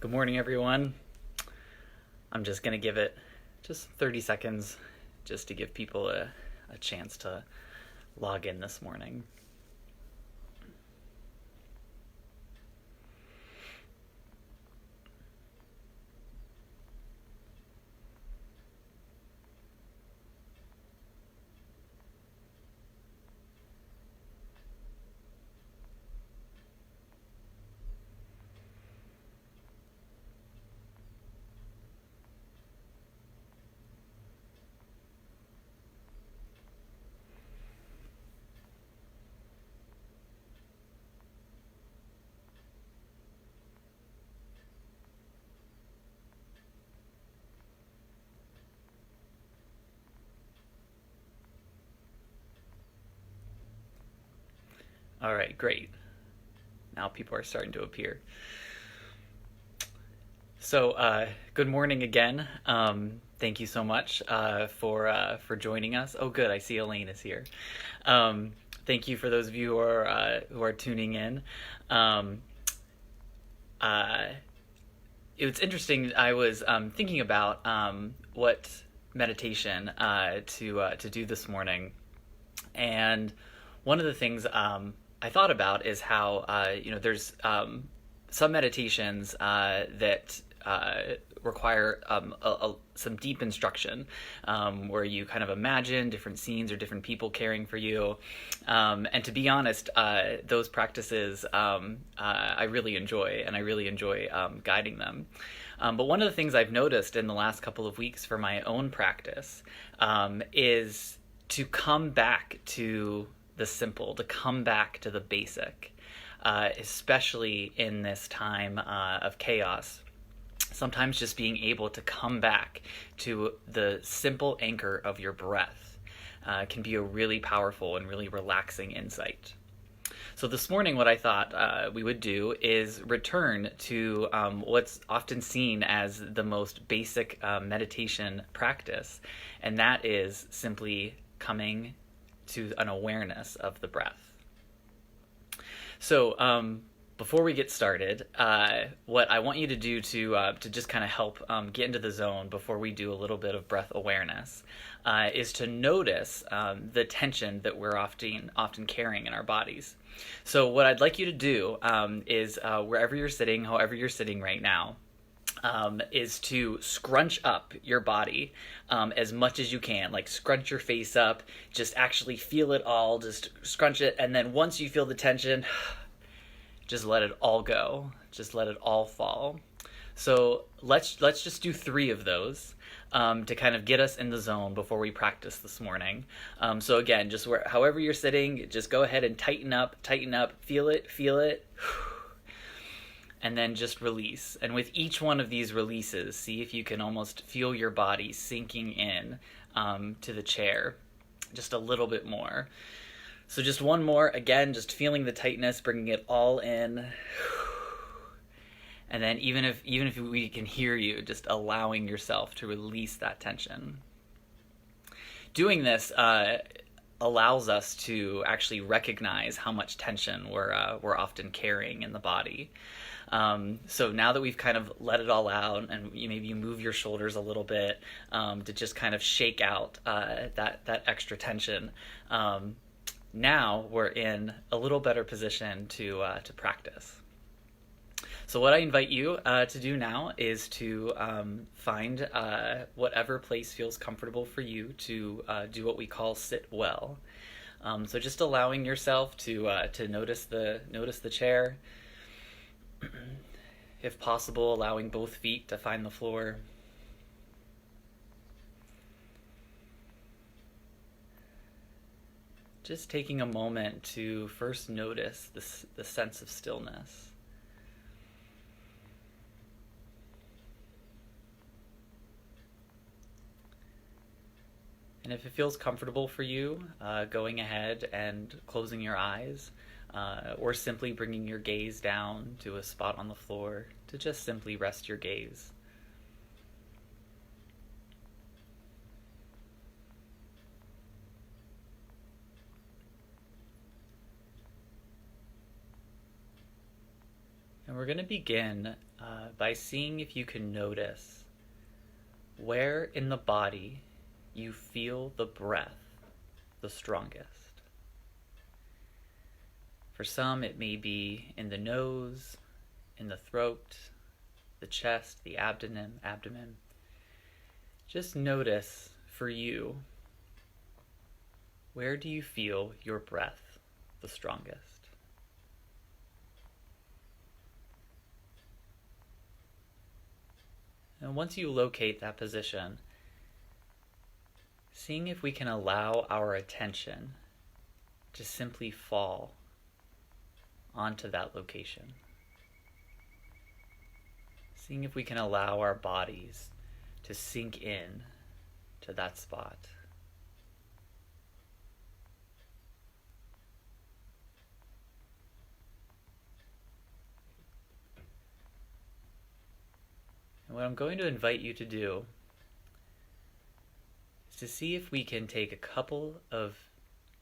Good morning, everyone. I'm just going to give it just 30 seconds just to give people a chance to log in this morning. All right, great. Now people are starting to appear. So, good morning again. Thank you so much for joining us. Oh, good. I see Elaine is here. Thank you for those of you who are tuning in. It's interesting. I was thinking about what meditation to do this morning, and one of the things I thought about is how there's some meditations that require some deep instruction, where you kind of imagine different scenes or different people caring for you. And to be honest, those practices I really enjoy, and I really enjoy guiding them. But one of the things I've noticed in the last couple of weeks for my own practice is to come back to the simple, to come back to the basic, especially in this time of chaos. Sometimes just being able to come back to the simple anchor of your breath can be a really powerful and really relaxing insight. So this morning, what I thought we would do is return to what's often seen as the most basic meditation practice, and that is simply coming to an awareness of the breath. So before we get started, what I want you to do to just kind of help get into the zone before we do a little bit of breath awareness is to notice the tension that we're often carrying in our bodies. So what I'd like you to do is wherever you're sitting, however you're sitting right now, is to scrunch up your body as much as you can. Like scrunch your face up, just actually feel it all, just scrunch it, and then once you feel the tension, just let it all go. Just let it all fall. So let's just do 3 of those to kind of get us in the zone before we practice this morning. So again, just however you're sitting, just go ahead and tighten up, feel it, and then just release. And with each one of these releases, see if you can almost feel your body sinking in to the chair just a little bit more. So just one more, again, just feeling the tightness, bringing it all in. And then even if we can hear you, just allowing yourself to release that tension. Doing this allows us to actually recognize how much tension we're often carrying in the body. So now that we've kind of let it all out, and maybe you move your shoulders a little bit to just kind of shake out that extra tension, now we're in a little better position to practice. So what I invite you to do now is to find whatever place feels comfortable for you to do what we call sit well. So just allowing yourself to notice the chair. If possible, allowing both feet to find the floor. Just taking a moment to first notice the sense of stillness. And if it feels comfortable for you, going ahead and closing your eyes, or simply bringing your gaze down to a spot on the floor to just simply rest your gaze. And we're going to begin by seeing if you can notice where in the body you feel the breath the strongest. For some, it may be in the nose, in the throat, the chest, the abdomen. Just notice for you, where do you feel your breath the strongest? And once you locate that position, seeing if we can allow our attention to simply fall onto that location. Seeing if we can allow our bodies to sink in to that spot. And what I'm going to invite you to do is to see if we can take a couple of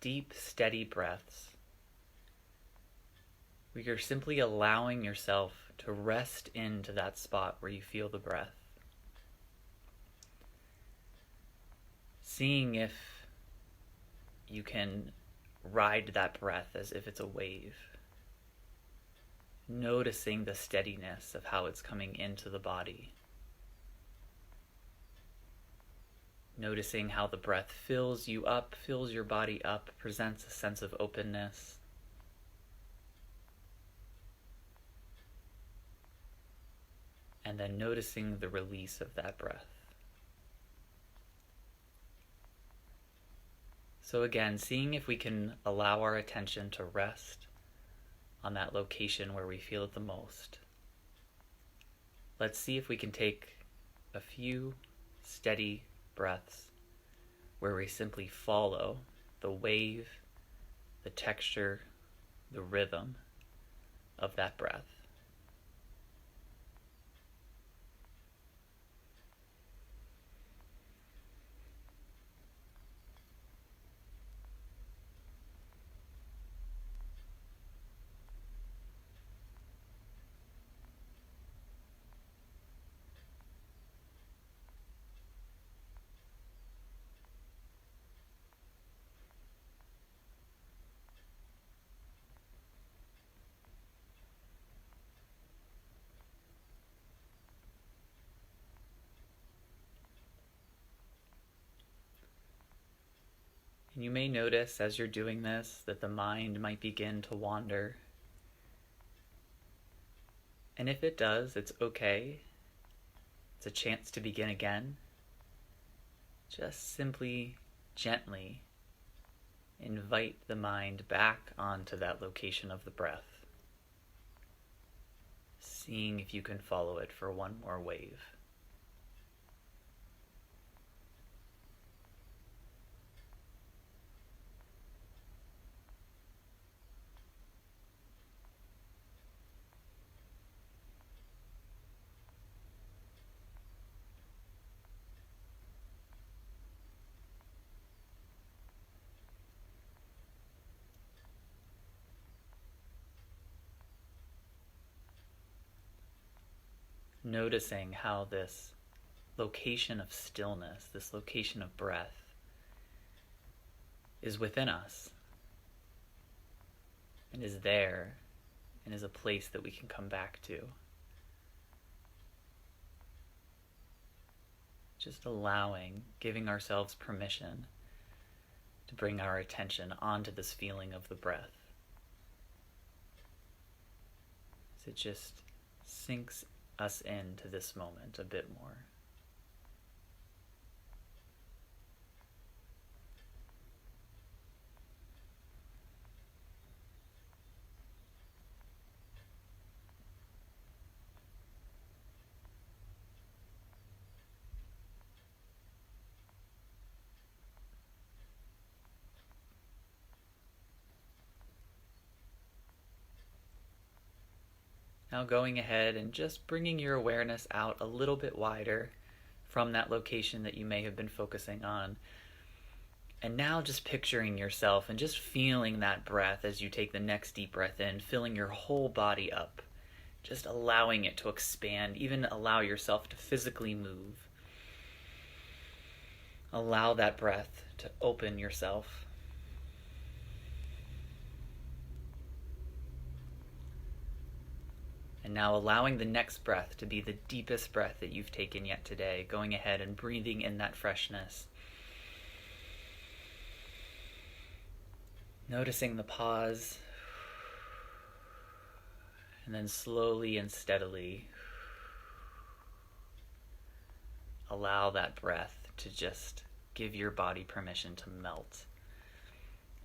deep, steady breaths where you're simply allowing yourself to rest into that spot where you feel the breath. Seeing if you can ride that breath as if it's a wave. Noticing the steadiness of how it's coming into the body. Noticing how the breath fills you up, fills your body up, presents a sense of openness. And then noticing the release of that breath. So again, seeing if we can allow our attention to rest on that location where we feel it the most. Let's see if we can take a few steady breaths where we simply follow the wave, the texture, the rhythm of that breath. And you may notice as you're doing this that the mind might begin to wander. And if it does, it's okay. It's a chance to begin again. Just simply, gently invite the mind back onto that location of the breath. Seeing if you can follow it for one more wave. Noticing how this location of stillness, this location of breath, is within us and is there and is a place that we can come back to. Just allowing, giving ourselves permission to bring our attention onto this feeling of the breath. As it just sinks us into this moment a bit more. Now going ahead and just bringing your awareness out a little bit wider from that location that you may have been focusing on. And now just picturing yourself and just feeling that breath as you take the next deep breath in, filling your whole body up. just allowing it to expand, even allow yourself to physically move. Allow that breath to open yourself. And now allowing the next breath to be the deepest breath that you've taken yet today, going ahead and breathing in that freshness. Noticing the pause, and then slowly and steadily allow that breath to just give your body permission to melt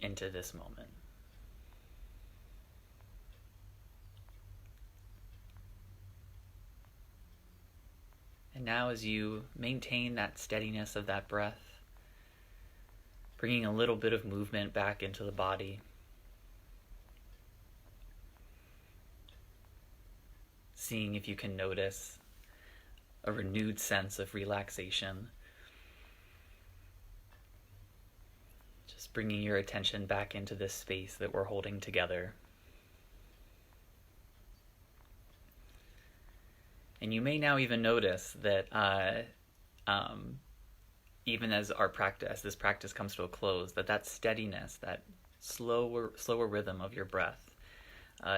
into this moment. And now as you maintain that steadiness of that breath, bringing a little bit of movement back into the body, seeing if you can notice a renewed sense of relaxation. Just bringing your attention back into this space that we're holding together. And you may now even notice that even as this practice comes to a close, that steadiness, that slower rhythm of your breath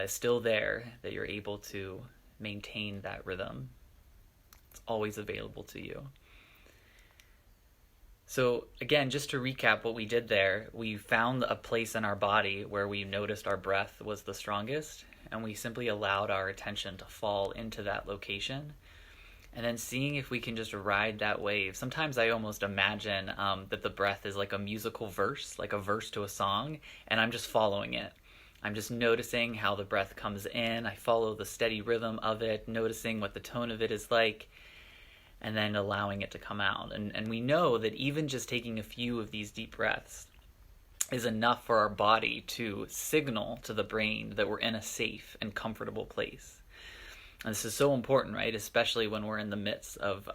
is still there, that you're able to maintain that rhythm. It's always available to you. So again, just to recap what we did there, we found a place in our body where we noticed our breath was the strongest, and we simply allowed our attention to fall into that location, and then seeing if we can just ride that wave. Sometimes I almost imagine that the breath is like a musical verse, like a verse to a song, and I'm just following it. I'm just noticing how the breath comes in. I follow the steady rhythm of it, noticing what the tone of it is like, and then allowing it to come out. And we know that even just taking a few of these deep breaths is enough for our body to signal to the brain that we're in a safe and comfortable place. And this is so important, right? Especially when we're in the midst of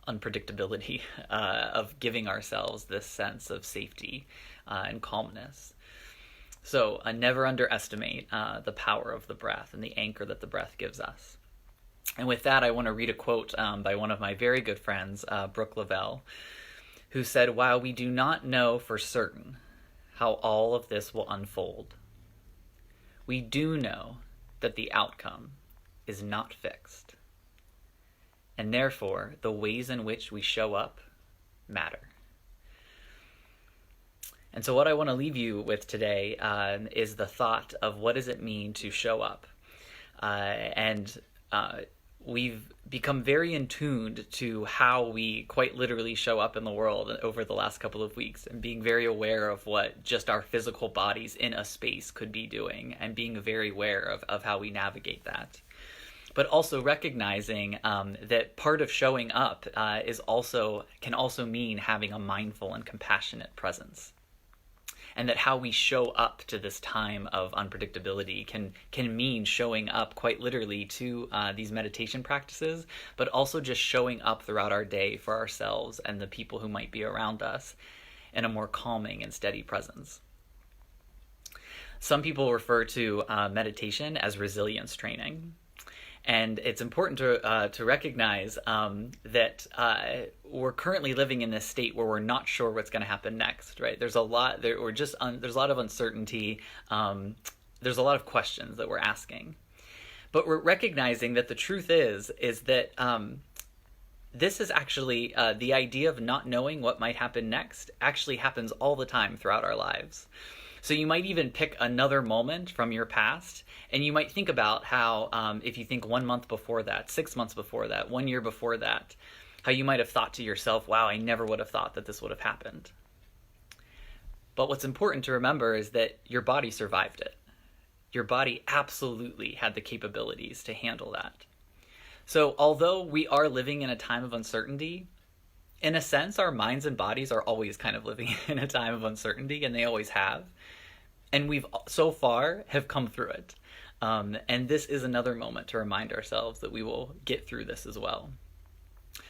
unpredictability, of giving ourselves this sense of safety and calmness. So never underestimate the power of the breath and the anchor that the breath gives us. And with that, I want to read a quote by one of my very good friends, Brooke Lavelle, who said, "While we do not know for certain how all of this will unfold, we do know that the outcome is not fixed, and therefore the ways in which we show up matter." And so what I want to leave you with today is the thought of what does it mean to show up? We've become very in tuned to how we quite literally show up in the world over the last couple of weeks, and being very aware of what just our physical bodies in a space could be doing, and being very aware of how we navigate that. But also recognizing that part of showing up can also mean having a mindful and compassionate presence. And that how we show up to this time of unpredictability can mean showing up quite literally to these meditation practices, but also just showing up throughout our day for ourselves and the people who might be around us in a more calming and steady presence. Some people refer to meditation as resilience training. And it's important to recognize that we're currently living in this state where we're not sure what's going to happen next, right? There's a lot there's a lot of uncertainty. There's a lot of questions that we're asking, but we're recognizing that the truth is that this is actually the idea of not knowing what might happen next actually happens all the time throughout our lives. So you might even pick another moment from your past, and you might think about how, if you think 1 month before that, 6 months before that, 1 year before that, how you might have thought to yourself, wow, I never would have thought that this would have happened. But what's important to remember is that your body survived it. Your body absolutely had the capabilities to handle that. So although we are living in a time of uncertainty, in a sense, our minds and bodies are always kind of living in a time of uncertainty, and they always have. And we've so far have come through it. And this is another moment to remind ourselves that we will get through this as well.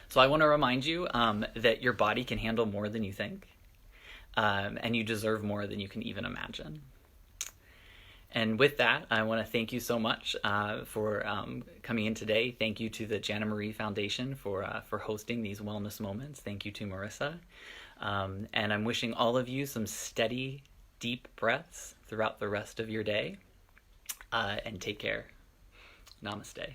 So I want to remind you that your body can handle more than you think, and you deserve more than you can even imagine. And with that, I want to thank you so much for coming in today. Thank you to the Jana Marie Foundation for hosting these wellness moments. Thank you to Marissa. And I'm wishing all of you some steady, deep breaths throughout the rest of your day. And take care. Namaste.